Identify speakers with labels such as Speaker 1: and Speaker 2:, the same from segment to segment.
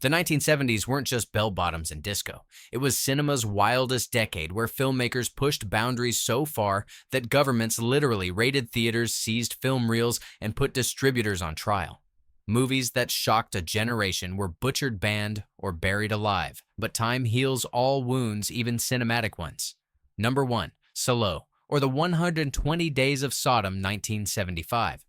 Speaker 1: The 1970s weren't just bell-bottoms and disco. It was cinema's wildest decade where filmmakers pushed boundaries so far that governments literally raided theaters, seized film reels, and put distributors on trial. Movies that shocked a generation were butchered, banned, or buried alive, but time heals all wounds, even cinematic ones. Number 1. Salo, or The 120 Days of Sodom, 1975.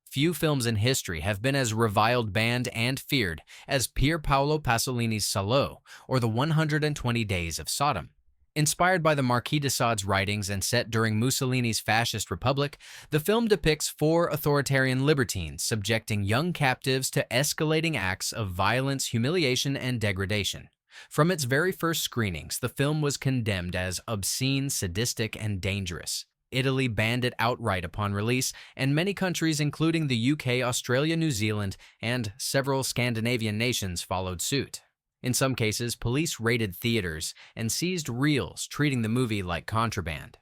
Speaker 1: Few films in history have been as reviled, banned, and feared as Pier Paolo Pasolini's Salo, or The 120 Days of Sodom. Inspired by the Marquis de Sade's writings and set during Mussolini's fascist republic, the film depicts four authoritarian libertines subjecting young captives to escalating acts of violence, humiliation, and degradation. From its very first screenings, the film was condemned as obscene, sadistic, and dangerous. Italy banned it outright upon release, and many countries, including the UK, Australia, New Zealand, and several Scandinavian nations, followed suit. In some cases, police raided theaters and seized reels, treating the movie like contraband.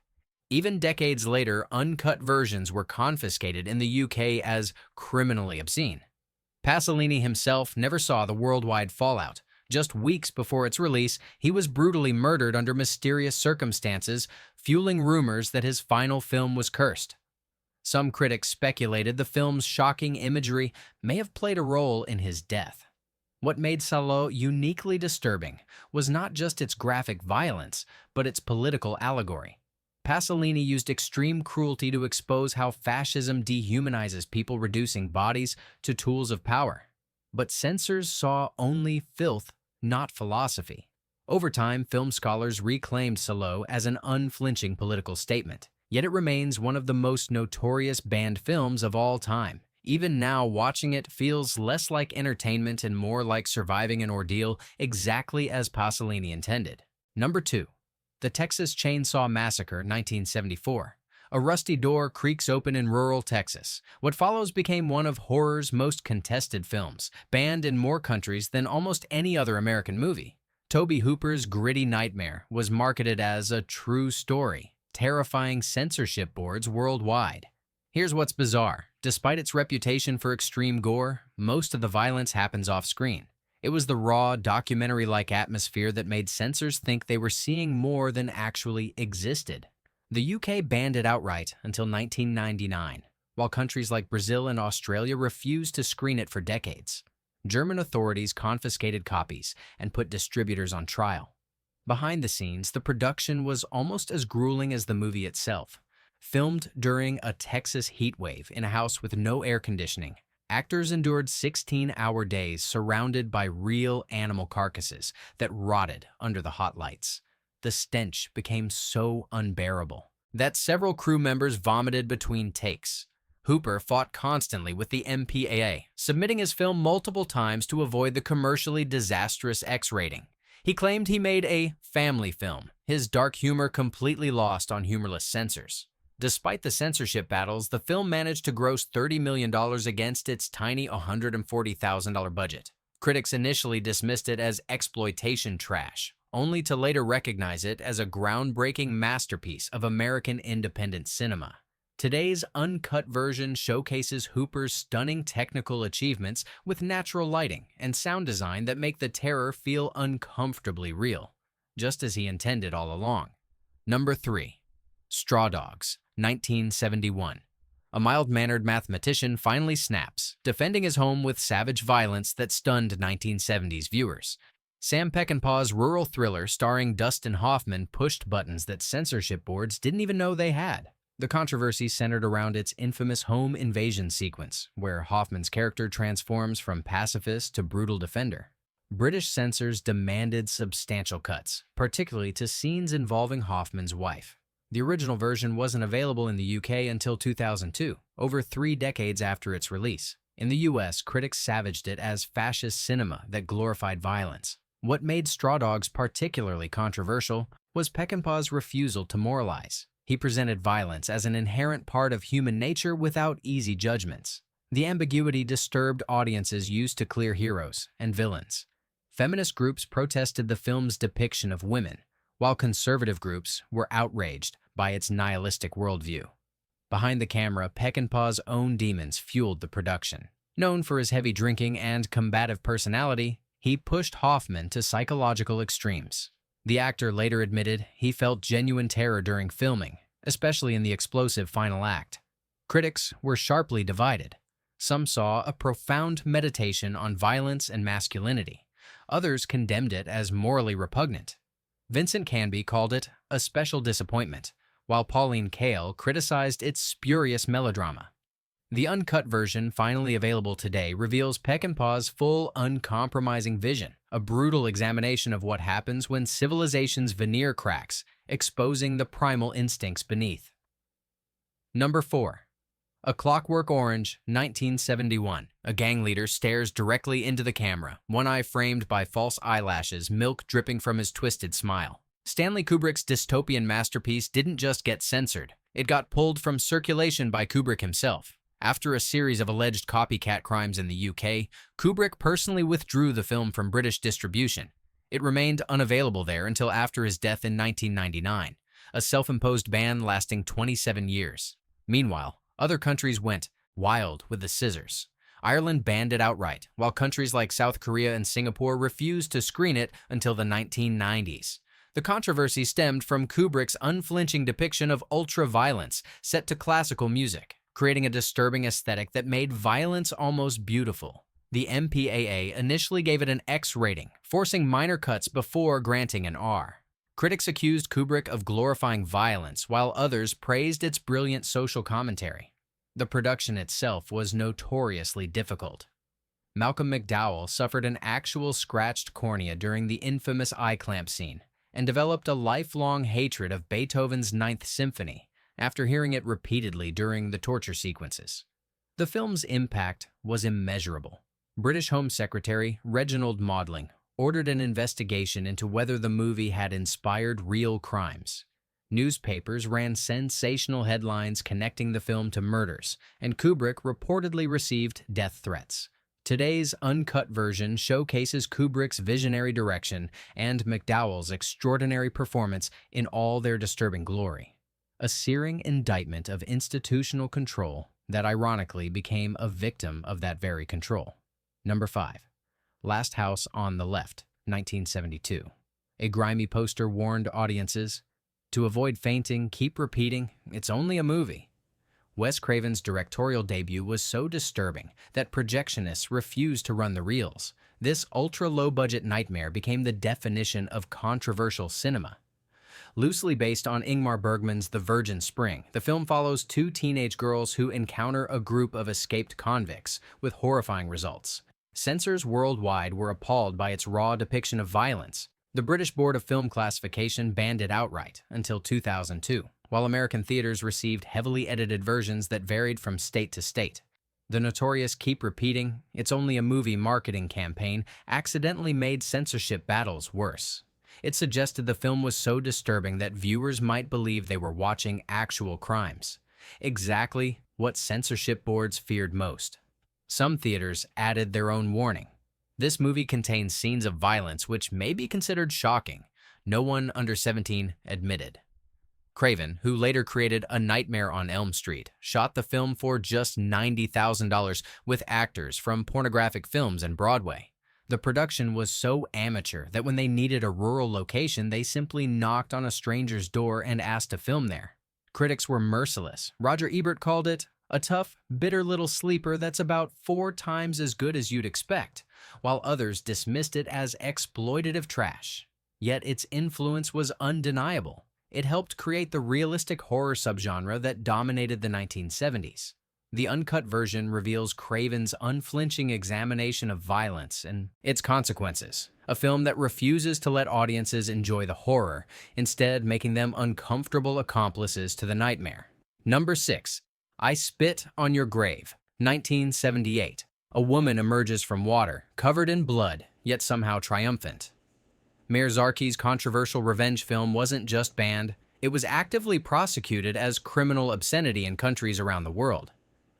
Speaker 1: Even decades later, uncut versions were confiscated in the UK as criminally obscene. Pasolini himself never saw the worldwide fallout. Just weeks before its release, he was brutally murdered under mysterious circumstances, fueling rumors that his final film was cursed. Some critics speculated the film's shocking imagery may have played a role in his death. What made Salo uniquely disturbing was not just its graphic violence, but its political allegory. Pasolini used extreme cruelty to expose how fascism dehumanizes people, reducing bodies to tools of power. But censors saw only filth, not philosophy. Over time, film scholars reclaimed Salo as an unflinching political statement, yet it remains one of the most notorious banned films of all time. Even now, watching it feels less like entertainment and more like surviving an ordeal, exactly as Pasolini intended. Number 2. The Texas Chainsaw Massacre, 1974. A rusty door creaks open in rural Texas. What follows became one of horror's most contested films, banned in more countries than almost any other American movie. Tobe Hooper's gritty nightmare was marketed as a true story, terrifying censorship boards worldwide. Here's what's bizarre. Despite its reputation for extreme gore, most of the violence happens off-screen. It was the raw, documentary-like atmosphere that made censors think they were seeing more than actually existed. The UK banned it outright until 1999, while countries like Brazil and Australia refused to screen it for decades. German authorities confiscated copies and put distributors on trial. Behind the scenes, the production was almost as grueling as the movie itself. Filmed during a Texas heatwave in a house with no air conditioning, actors endured 16-hour days surrounded by real animal carcasses that rotted under the hot lights. The stench became so unbearable that several crew members vomited between takes. Hooper fought constantly with the MPAA, submitting his film multiple times to avoid the commercially disastrous X rating. He claimed he made a family film, his dark humor completely lost on humorless censors. Despite the censorship battles, the film managed to gross $30 million against its tiny $140,000 budget. Critics initially dismissed it as exploitation trash, only to later recognize it as a groundbreaking masterpiece of American independent cinema. Today's uncut version showcases Hooper's stunning technical achievements with natural lighting and sound design that make the terror feel uncomfortably real, just as he intended all along. Number 3. Straw Dogs, 1971. A mild-mannered mathematician finally snaps, defending his home with savage violence that stunned 1970s viewers. Sam Peckinpah's rural thriller starring Dustin Hoffman pushed buttons that censorship boards didn't even know they had. The controversy centered around its infamous home invasion sequence, where Hoffman's character transforms from pacifist to brutal defender. British censors demanded substantial cuts, particularly to scenes involving Hoffman's wife. The original version wasn't available in the UK until 2002, over 3 decades after its release. In the US, critics savaged it as fascist cinema that glorified violence. What made Straw Dogs particularly controversial was Peckinpah's refusal to moralize. He presented violence as an inherent part of human nature without easy judgments. The ambiguity disturbed audiences used to clear heroes and villains. Feminist groups protested the film's depiction of women, while conservative groups were outraged by its nihilistic worldview. Behind the camera, Peckinpah's own demons fueled the production. Known for his heavy drinking and combative personality, He pushed Hoffman to psychological extremes. The actor later admitted he felt genuine terror during filming, especially in the explosive final act. Critics were sharply divided. Some saw a profound meditation on violence and masculinity. Others condemned it as morally repugnant. Vincent Canby called it a special disappointment, while Pauline Kael criticized its spurious melodrama. The uncut version, finally available today, reveals Peckinpah's full, uncompromising vision, a brutal examination of what happens when civilization's veneer cracks, exposing the primal instincts beneath. Number 4. A Clockwork Orange, 1971. A gang leader stares directly into the camera, one eye framed by false eyelashes, milk dripping from his twisted smile. Stanley Kubrick's dystopian masterpiece didn't just get censored, it got pulled from circulation by Kubrick himself. After a series of alleged copycat crimes in the UK, Kubrick personally withdrew the film from British distribution. It remained unavailable there until after his death in 1999, a self-imposed ban lasting 27 years. Meanwhile, other countries went wild with the scissors. Ireland banned it outright, while countries like South Korea and Singapore refused to screen it until the 1990s. The controversy stemmed from Kubrick's unflinching depiction of ultra-violence set to classical music, creating a disturbing aesthetic that made violence almost beautiful. The MPAA initially gave it an X rating, forcing minor cuts before granting an R. Critics accused Kubrick of glorifying violence, while others praised its brilliant social commentary. The production itself was notoriously difficult. Malcolm McDowell suffered an actual scratched cornea during the infamous eye clamp scene, and developed a lifelong hatred of Beethoven's Ninth Symphony after hearing it repeatedly during the torture sequences. The film's impact was immeasurable. British Home Secretary Reginald Maudling ordered an investigation into whether the movie had inspired real crimes. Newspapers ran sensational headlines connecting the film to murders, and Kubrick reportedly received death threats. Today's uncut version showcases Kubrick's visionary direction and McDowell's extraordinary performance in all their disturbing glory. A searing indictment of institutional control that ironically became a victim of that very control. Number 5. Last House on the Left, 1972. A grimy poster warned audiences, "To avoid fainting, keep repeating, it's only a movie." Wes Craven's directorial debut was so disturbing that projectionists refused to run the reels. This ultra-low-budget nightmare became the definition of controversial cinema. Loosely based on Ingmar Bergman's The Virgin Spring, the film follows two teenage girls who encounter a group of escaped convicts, with horrifying results. Censors worldwide were appalled by its raw depiction of violence. The British Board of Film Classification banned it outright until 2002, while American theaters received heavily edited versions that varied from state to state. The notorious "keep repeating, it's only a movie" marketing campaign accidentally made censorship battles worse. It suggested the film was so disturbing that viewers might believe they were watching actual crimes. Exactly what censorship boards feared most. Some theaters added their own warning. This movie contains scenes of violence which may be considered shocking. No one under 17 admitted. Craven, who later created A Nightmare on Elm Street, shot the film for just $90,000 with actors from pornographic films and Broadway. The production was so amateur that when they needed a rural location, they simply knocked on a stranger's door and asked to film there. Critics were merciless. Roger Ebert called it a tough, bitter little sleeper that's about 4 times as good as you'd expect, while others dismissed it as exploitative trash. Yet its influence was undeniable. It helped create the realistic horror subgenre that dominated the 1970s. The uncut version reveals Craven's unflinching examination of violence and its consequences, a film that refuses to let audiences enjoy the horror, instead making them uncomfortable accomplices to the nightmare. Number 6. I Spit on Your Grave, 1978. A woman emerges from water, covered in blood, yet somehow triumphant. Miyazarki's controversial revenge film wasn't just banned, it was actively prosecuted as criminal obscenity in countries around the world.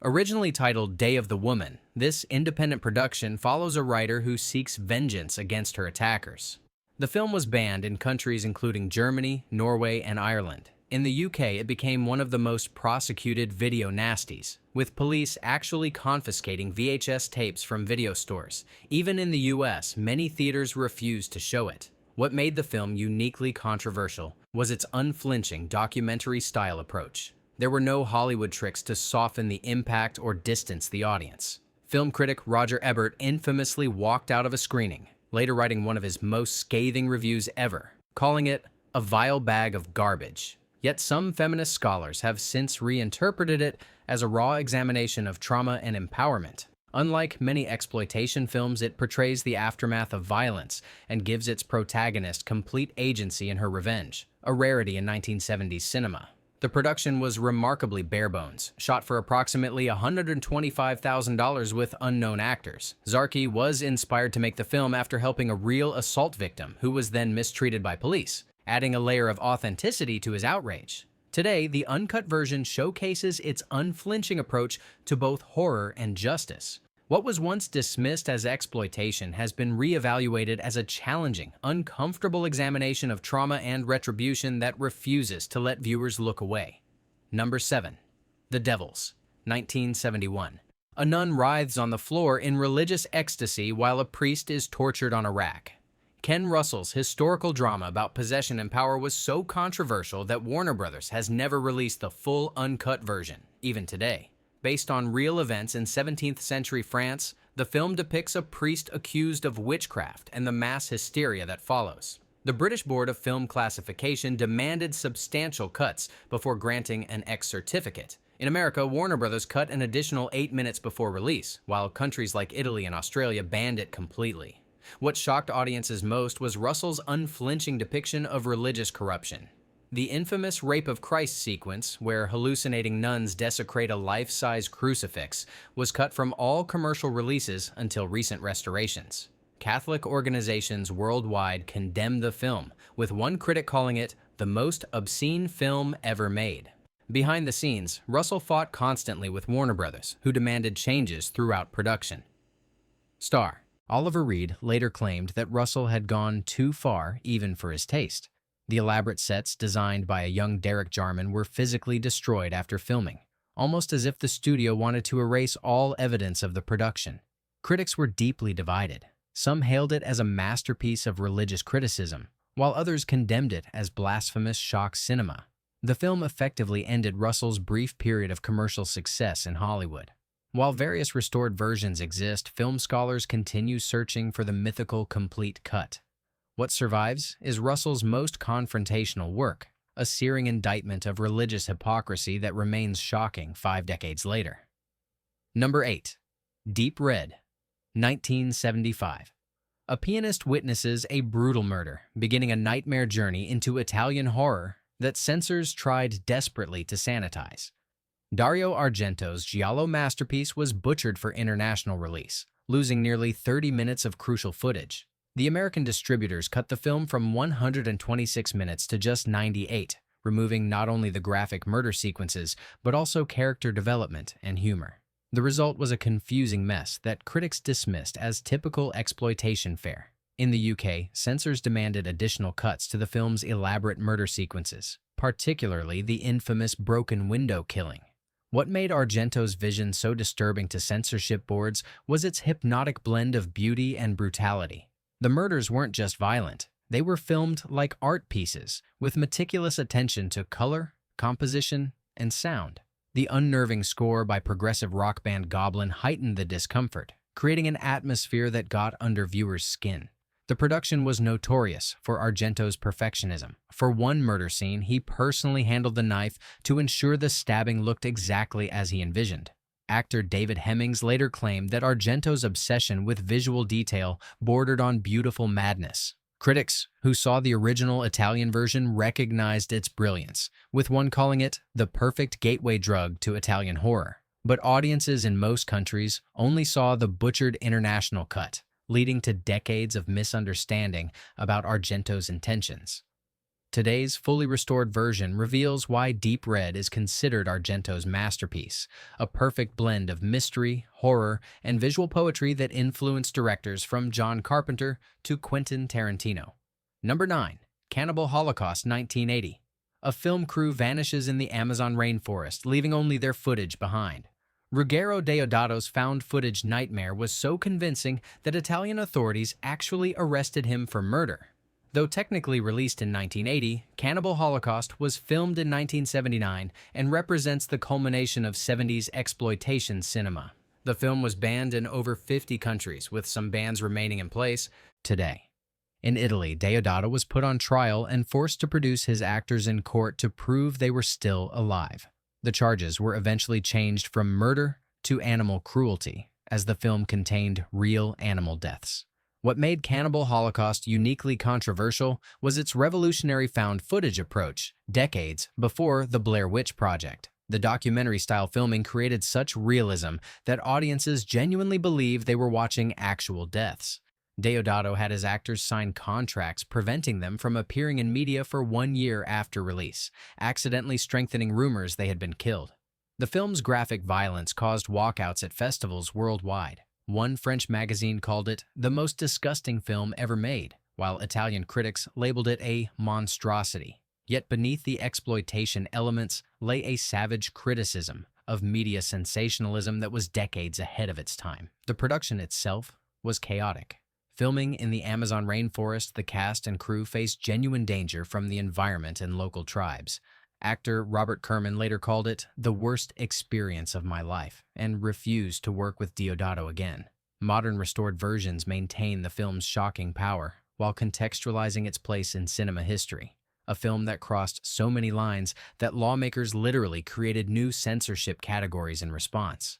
Speaker 1: Originally titled Day of the Woman, this independent production follows a writer who seeks vengeance against her attackers. The film was banned in countries including Germany, Norway, and Ireland. In the UK, it became one of the most prosecuted video nasties, with police actually confiscating VHS tapes from video stores. Even in the US, many theaters refused to show it. What made the film uniquely controversial was its unflinching documentary-style approach. There were no Hollywood tricks to soften the impact or distance the audience. Film critic Roger Ebert infamously walked out of a screening, later writing one of his most scathing reviews ever, calling it a vile bag of garbage. Yet some feminist scholars have since reinterpreted it as a raw examination of trauma and empowerment. Unlike many exploitation films, it portrays the aftermath of violence and gives its protagonist complete agency in her revenge, a rarity in 1970s cinema. The production was remarkably bare-bones, shot for approximately $125,000 with unknown actors. Zarki was inspired to make the film after helping a real assault victim who was then mistreated by police, adding a layer of authenticity to his outrage. Today, the uncut version showcases its unflinching approach to both horror and justice. What was once dismissed as exploitation has been re-evaluated as a challenging, uncomfortable examination of trauma and retribution that refuses to let viewers look away. Number 7. The Devils, 1971. A nun writhes on the floor in religious ecstasy while a priest is tortured on a rack. Ken Russell's historical drama about possession and power was so controversial that Warner Bros. Has never released the full uncut version, even today. Based on real events in 17th century France, the film depicts a priest accused of witchcraft and the mass hysteria that follows. The British Board of Film Classification demanded substantial cuts before granting an X certificate. In America, Warner Bros. Cut an additional 8 minutes before release, while countries like Italy and Australia banned it completely. What shocked audiences most was Russell's unflinching depiction of religious corruption. The infamous Rape of Christ sequence, where hallucinating nuns desecrate a life-size crucifix, was cut from all commercial releases until recent restorations. Catholic organizations worldwide condemned the film, with one critic calling it the most obscene film ever made. Behind the scenes, Russell fought constantly with Warner Bros., who demanded changes throughout production. Star. Oliver Reed later claimed that Russell had gone too far even for his taste. The elaborate sets designed by a young Derek Jarman were physically destroyed after filming, almost as if the studio wanted to erase all evidence of the production. Critics were deeply divided. Some hailed it as a masterpiece of religious criticism, while others condemned it as blasphemous shock cinema. The film effectively ended Russell's brief period of commercial success in Hollywood. While various restored versions exist, film scholars continue searching for the mythical complete cut. What survives is Russell's most confrontational work, a searing indictment of religious hypocrisy that remains shocking 5 decades later. Number 8. Deep Red, 1975. A pianist witnesses a brutal murder, beginning a nightmare journey into Italian horror that censors tried desperately to sanitize. Dario Argento's giallo masterpiece was butchered for international release, losing nearly 30 minutes of crucial footage. The American distributors cut the film from 126 minutes to just 98, removing not only the graphic murder sequences, but also character development and humor. The result was a confusing mess that critics dismissed as typical exploitation fare. In the UK, censors demanded additional cuts to the film's elaborate murder sequences, particularly the infamous broken window killing. What made Argento's vision so disturbing to censorship boards was its hypnotic blend of beauty and brutality. The murders weren't just violent, they were filmed like art pieces, with meticulous attention to color, composition, and sound. The unnerving score by progressive rock band Goblin heightened the discomfort, creating an atmosphere that got under viewers' skin. The production was notorious for Argento's perfectionism. For one murder scene, he personally handled the knife to ensure the stabbing looked exactly as he envisioned. Actor David Hemmings later claimed that Argento's obsession with visual detail bordered on beautiful madness. Critics who saw the original Italian version recognized its brilliance, with one calling it the perfect gateway drug to Italian horror. But audiences in most countries only saw the butchered international cut, leading to decades of misunderstanding about Argento's intentions. Today's fully restored version reveals why Deep Red is considered Argento's masterpiece, a perfect blend of mystery, horror, and visual poetry that influenced directors from John Carpenter to Quentin Tarantino. Number 9. Cannibal Holocaust, 1980. A film crew vanishes in the Amazon rainforest, leaving only their footage behind. Ruggero Deodato's found footage nightmare was so convincing that Italian authorities actually arrested him for murder. Though technically released in 1980, Cannibal Holocaust was filmed in 1979 and represents the culmination of 70s exploitation cinema. The film was banned in over 50 countries, with some bans remaining in place today. In Italy, Deodato was put on trial and forced to produce his actors in court to prove they were still alive. The charges were eventually changed from murder to animal cruelty, as the film contained real animal deaths. What made Cannibal Holocaust uniquely controversial was its revolutionary found footage approach, decades before the Blair Witch Project. The documentary-style filming created such realism that audiences genuinely believed they were watching actual deaths. Deodato had his actors sign contracts preventing them from appearing in media for 1 year after release, accidentally strengthening rumors they had been killed. The film's graphic violence caused walkouts at festivals worldwide. One French magazine called it the most disgusting film ever made, while Italian critics labeled it a monstrosity. Yet beneath the exploitation elements lay a savage criticism of media sensationalism that was decades ahead of its time. The production itself was chaotic. Filming in the Amazon rainforest, the cast and crew faced genuine danger from the environment and local tribes. Actor Robert Kerman later called it the worst experience of my life and refused to work with Deodato again. Modern restored versions maintain the film's shocking power while contextualizing its place in cinema history. A film that crossed so many lines that lawmakers literally created new censorship categories in response.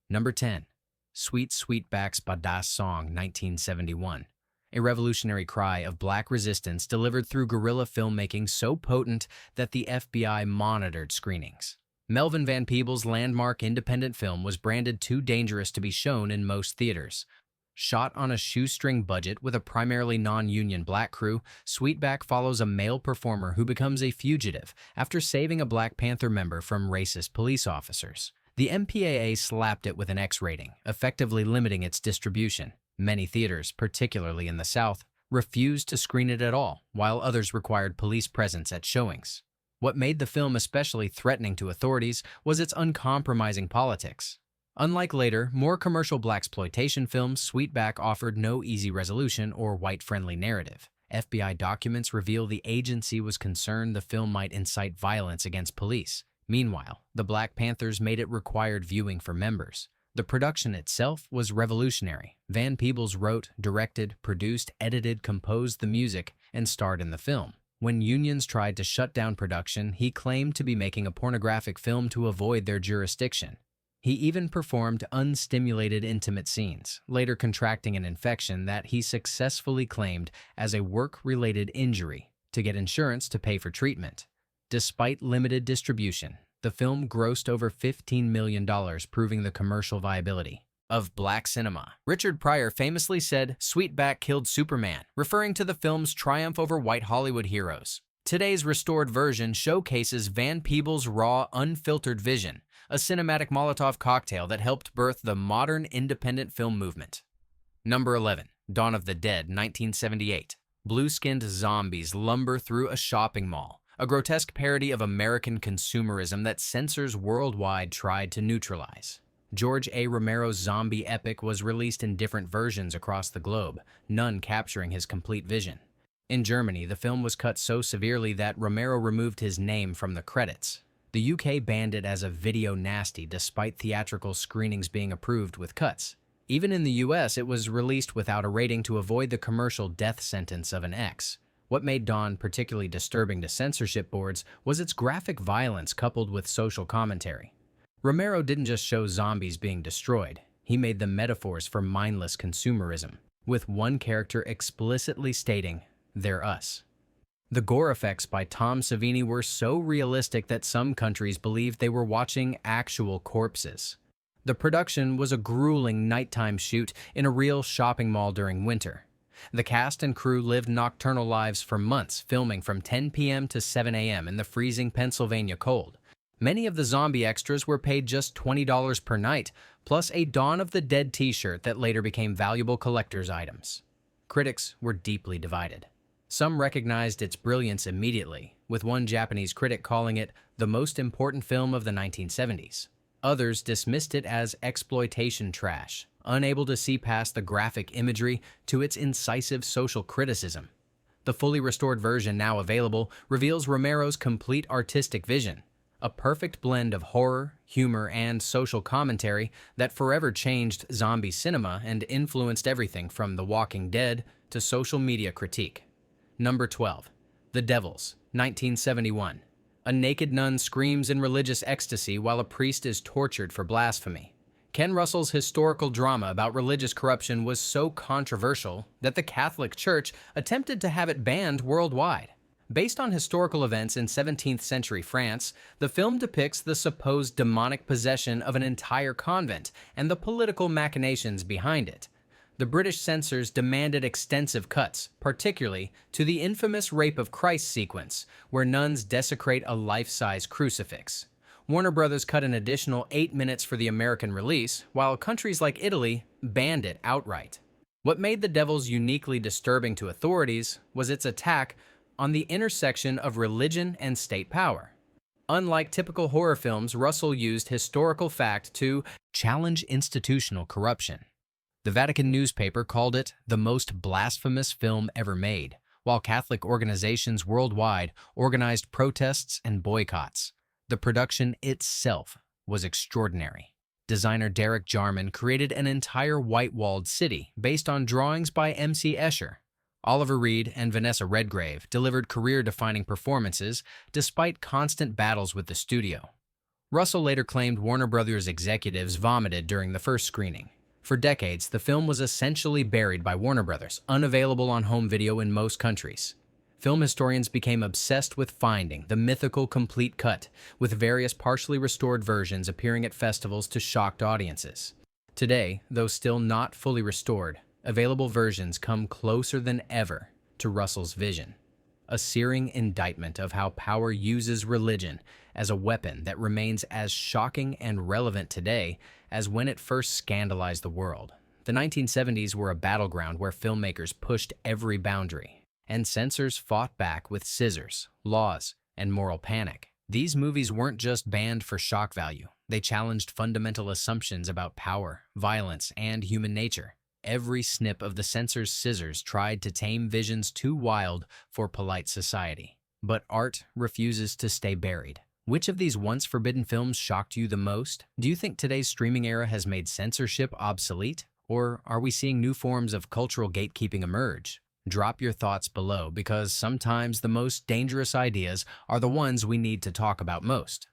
Speaker 1: Number 10. Sweetback's Badass Song, 1971. A revolutionary cry of black resistance delivered through guerrilla filmmaking so potent that the FBI monitored screenings. Melvin Van Peebles' landmark independent film was branded too dangerous to be shown in most theaters. Shot on a shoestring budget with a primarily non-union black crew, Sweetback follows a male performer who becomes a fugitive after saving a Black Panther member from racist police officers. The MPAA slapped it with an X rating, effectively limiting its distribution. Many theaters, particularly in the South, refused to screen it at all, while others required police presence at showings. What made the film especially threatening to authorities was its uncompromising politics. Unlike later, more commercial blaxploitation films, Sweetback offered no easy resolution or white-friendly narrative. FBI documents reveal the agency was concerned the film might incite violence against police. Meanwhile, the Black Panthers made it required viewing for members. The production itself was revolutionary. Van Peebles wrote, directed, produced, edited, composed the music, and starred in the film. When unions tried to shut down production, he claimed to be making a pornographic film to avoid their jurisdiction. He even performed unstimulated intimate scenes, later contracting an infection that he successfully claimed as a work-related injury to get insurance to pay for treatment. Despite limited distribution, the film grossed over $15 million, proving the commercial viability of black cinema. Richard Pryor famously said, "Sweetback killed Superman," referring to the film's triumph over white Hollywood heroes. Today's restored version showcases Van Peebles' raw, unfiltered vision, a cinematic Molotov cocktail that helped birth the modern independent film movement. Number 11. Dawn of the Dead, 1978. Blue-skinned zombies lumber through a shopping mall, a grotesque parody of American consumerism that censors worldwide tried to neutralize. George A. Romero's zombie epic was released in different versions across the globe, none capturing his complete vision. In Germany, the film was cut so severely that Romero removed his name from the credits. The UK banned it as a video nasty despite theatrical screenings being approved with cuts. Even in the US, it was released without a rating to avoid the commercial death sentence of an X. What made Dawn particularly disturbing to censorship boards was its graphic violence coupled with social commentary. Romero didn't just show zombies being destroyed, he made them metaphors for mindless consumerism, with one character explicitly stating, "They're us." The gore effects by Tom Savini were so realistic that some countries believed they were watching actual corpses. The production was a grueling nighttime shoot in a real shopping mall during winter. The cast and crew lived nocturnal lives for months, filming from 10 p.m. to 7 a.m. in the freezing Pennsylvania cold. Many of the zombie extras were paid just $20 per night, plus a Dawn of the Dead t-shirt that later became valuable collector's items. Critics were deeply divided. Some recognized its brilliance immediately, with one Japanese critic calling it the most important film of the 1970s. Others dismissed it as exploitation trash, unable to see past the graphic imagery to its incisive social criticism. The fully restored version now available reveals Romero's complete artistic vision, a perfect blend of horror, humor, and social commentary that forever changed zombie cinema and influenced everything from The Walking Dead to social media critique. Number 12. The Devils, 1971. A naked nun screams in religious ecstasy while a priest is tortured for blasphemy. Ken Russell's historical drama about religious corruption was so controversial that the Catholic Church attempted to have it banned worldwide. Based on historical events in 17th century France, the film depicts the supposed demonic possession of an entire convent and the political machinations behind it. The British censors demanded extensive cuts, particularly to the infamous Rape of Christ sequence, where nuns desecrate a life-size crucifix. Warner Brothers cut an additional 8 minutes for the American release, while countries like Italy banned it outright. What made The Devils uniquely disturbing to authorities was its attack on the intersection of religion and state power. Unlike typical horror films, Russell used historical fact to challenge institutional corruption. The Vatican newspaper called it the most blasphemous film ever made, while Catholic organizations worldwide organized protests and boycotts. The production itself was extraordinary. Designer Derek Jarman created an entire white-walled city based on drawings by M.C. Escher. Oliver Reed and Vanessa Redgrave delivered career-defining performances despite constant battles with the studio. Russell later claimed Warner Brothers executives vomited during the first screening. For decades, the film was essentially buried by Warner Brothers, unavailable on home video in most countries. Film historians became obsessed with finding the mythical complete cut, with various partially restored versions appearing at festivals to shocked audiences. Today, though still not fully restored, available versions come closer than ever to Russell's vision. A searing indictment of how power uses religion as a weapon that remains as shocking and relevant today as when it first scandalized the world. The 1970s were a battleground where filmmakers pushed every boundary, and censors fought back with scissors, laws, and moral panic. These movies weren't just banned for shock value. They challenged fundamental assumptions about power, violence, and human nature. Every snip of the censors' scissors tried to tame visions too wild for polite society. But art refuses to stay buried. Which of these once forbidden films shocked you the most? Do you think today's streaming era has made censorship obsolete? Or are we seeing new forms of cultural gatekeeping emerge? Drop your thoughts below, because sometimes the most dangerous ideas are the ones we need to talk about most.